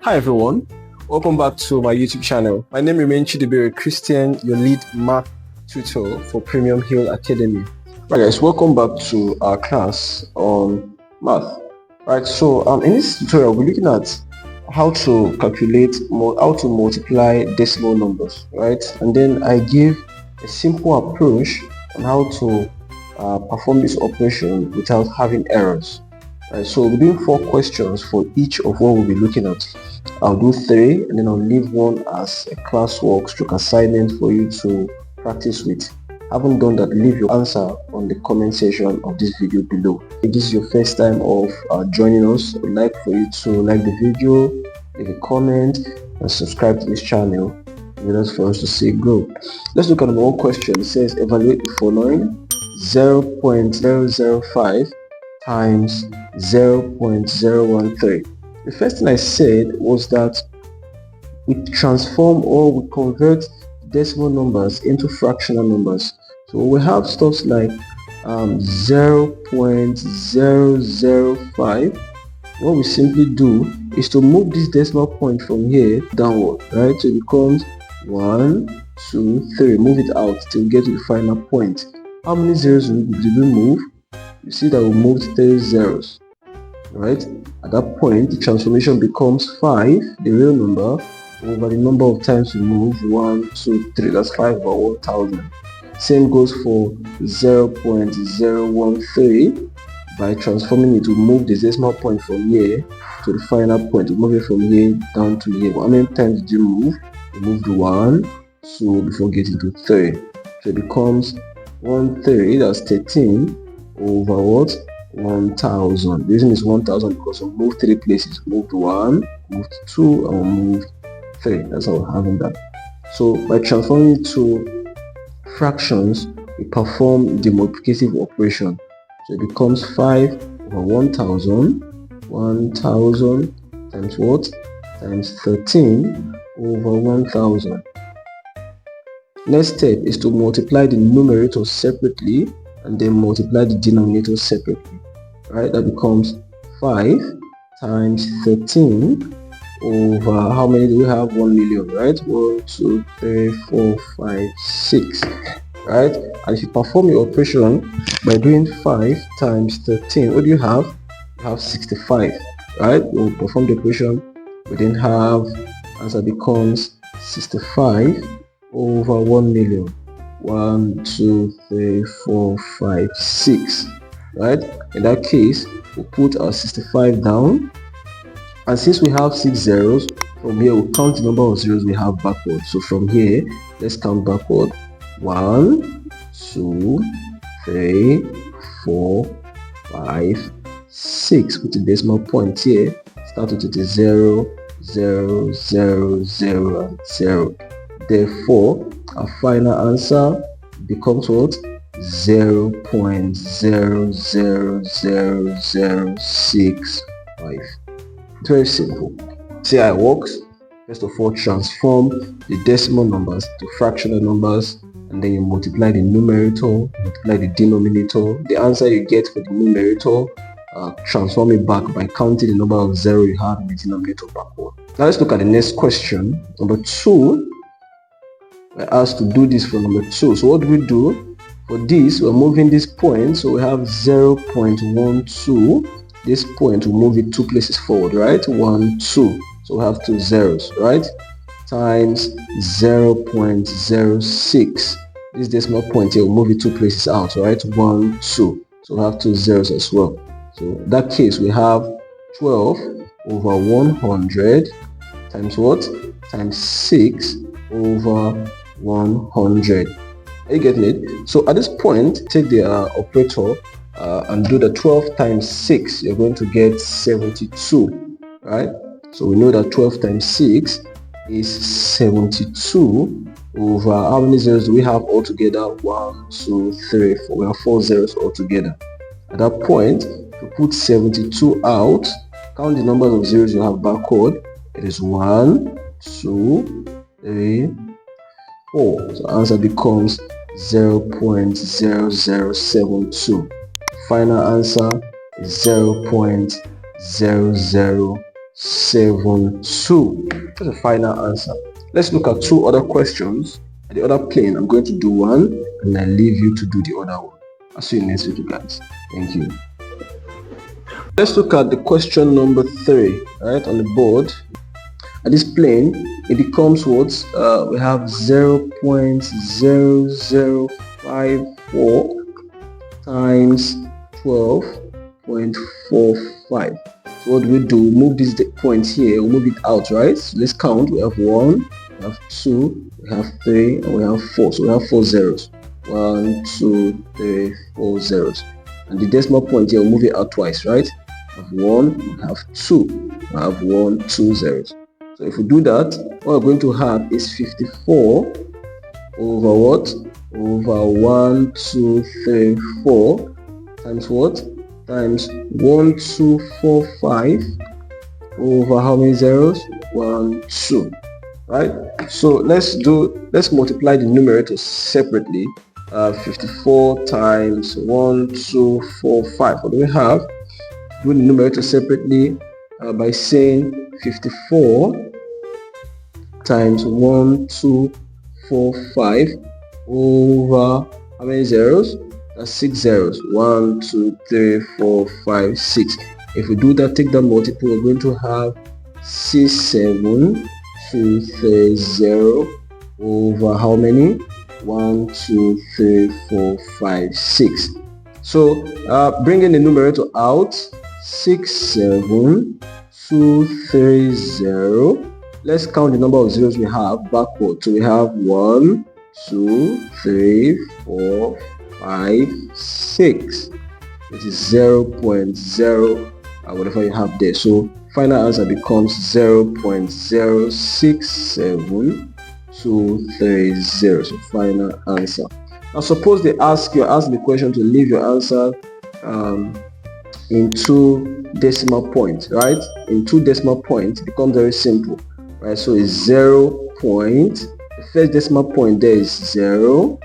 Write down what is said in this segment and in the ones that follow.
Hi everyone, welcome back to my YouTube channel. My name remains Chidibere Christian, your lead math tutor for Premium Hill Academy. Right guys, welcome back to our class on math. Right, so in this tutorial we're looking at how to multiply decimal numbers, right? And then I give a simple approach on how to perform this operation without having errors. Right, so we're doing 4 questions for each of what we'll be looking at. I'll do 3 and then I'll leave one as a classwork stroke assignment for you to practice with. Haven't done that, leave your answer on the comment section of this video below. If this is your first time of joining us, I'd like for you to like the video, leave a comment and subscribe to this channel in order for us to see it grow. Let's look at number 1 question. It says evaluate the following: 0.005 times 0.013. The first thing I said was that we transform or we convert decimal numbers into fractional numbers. So we have stuff like 0.005. What we simply do is to move this decimal point from here downward, right? So it becomes 1, 2, 3. Move it out till we get to the final point. How many zeros did we move? You see that we moved 3 zeros, right? At that point the transformation becomes 5, the real number, over the number of times we move, 1, 2, 3. That's 5 over 1000. Same goes for 0.013. By transforming it, we move the decimal point from here to the final point. We move it from here down to here. How many times did you move? You moved 1, 2 before getting to 3. So it becomes 1/3, that's 13 over what? 1000. The reason is 1000 because we moved 3 places. We moved 1, moved 2, and we moved 3. That's how we're having that. So by transforming it to fractions, we perform the multiplicative operation. So it becomes 5 over 1000. 1000 times what? Times 13 over 1000. Next step is to multiply the numerator separately and then multiply the denominator separately. Right, that becomes 5 times 13 over, how many do we have? 1 million, right? 1, 2, 3, 4, 5, 6. Right, and if you perform your operation by doing 5 times 13, what do you have? You have 65. Right, we'll perform the operation, we then have, answer becomes 65 over 1 million. 1, 2, 3, 4, 5, 6. Right, in that case we'll put our 65 down, and since we have 6 zeros, from here we'll count the number of zeros we have backward. So from here, let's count backward: 1, 2, 3, 4, 5, 6. Put the decimal point here, start with the 0, 0, 0, 0, and 0. Therefore our final answer becomes what? 0.000065. It's very simple. See how it works? First of all, transform the decimal numbers to fractional numbers, and then you multiply the numerator, multiply the denominator. The answer you get for the numerator, transform it back by counting the number of zeros you have in the denominator backward. Now let's look at the next question. Number 2. We're asked to do this for number 2. So what do we do? For this, we're moving this point, so we have 0.12. This point, we'll move it 2 places forward, right? 1, 2. So we have 2 zeros, right? Times 0.06. This decimal point here, we'll move it 2 places out, right? 1, 2. So we have 2 zeros as well. So in that case, we have 12 over 100 times what? Times 6 over 100. Are you getting it? So at this point, take the operator and do the 12 times 6. You're going to get 72, right? So we know that 12 times 6 is 72 over, how many zeros do we have altogether? 1, 2, 3, 4. We have 4 zeros altogether. At that point, to put 72 out, count the number of zeros you have backward. It is 1, 2, 3, 4. So answer becomes 0.0072. Final answer is 0.0072. That's the final answer. Let's look at two other questions. At the other plane, I'm going to do one and I leave you to do the other one. I'll see you next week, guys. Thank you. Let's look at the question number 3, right, on the board. At this plane, it becomes what? We have 0.0054 times 12.45. So what do we do? Move this point here, we'll move it out, right? So let's count. We have 1, we have 2, we have 3, and we have 4. So we have 4 zeros. 1, 2, 3, 4 zeros. And the decimal point here, we'll move it out twice, right? We have 1, we have 2, we have 1, 2 zeros. So if we do that, what we're going to have is 54 over what? Over 1, 2, 3, 4 times what? Times 1245 over how many zeros? 1, 2. Right? So let's multiply the numerators separately. 54 times 1245. What do we have? Do the numerator separately by saying 54 times 1245 over how many zeros? That's 6 zeros. 1, 2, 3, 4, 5, 6. If we do that, take that multiple, we're going to have 67230 over how many? 1, 2, 3, 4, 5, 6. So bringing the numerator out, 67230. Let's count the number of zeros we have backward. So we have 1, 2, 3, 4, 5, 6. This is 0.0 whatever you have there. So final answer becomes 0.067230. So final answer. Now suppose they ask the question to leave your answer in 2 decimal points, right? In 2 decimal points, it becomes very simple, right? So it's 0 point, the first decimal point there is 0,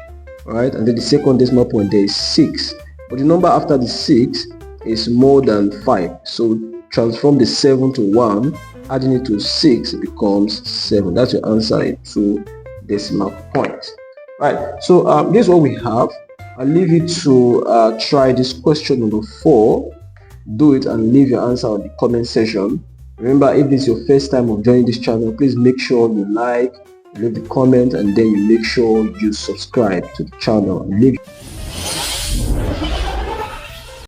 right? And then the second decimal point there is 6. But the number after the 6 is more than 5. So transform the 7 to 1, adding it to 6, it becomes 7. That's your answer in 2 decimal points. Right, so this is what we have. I'll leave you to try this question number 4. Do it and leave your answer on the comment section. Remember, if this is your first time of joining this channel, please make sure you like, leave the comment, and then you make sure you subscribe to the channel.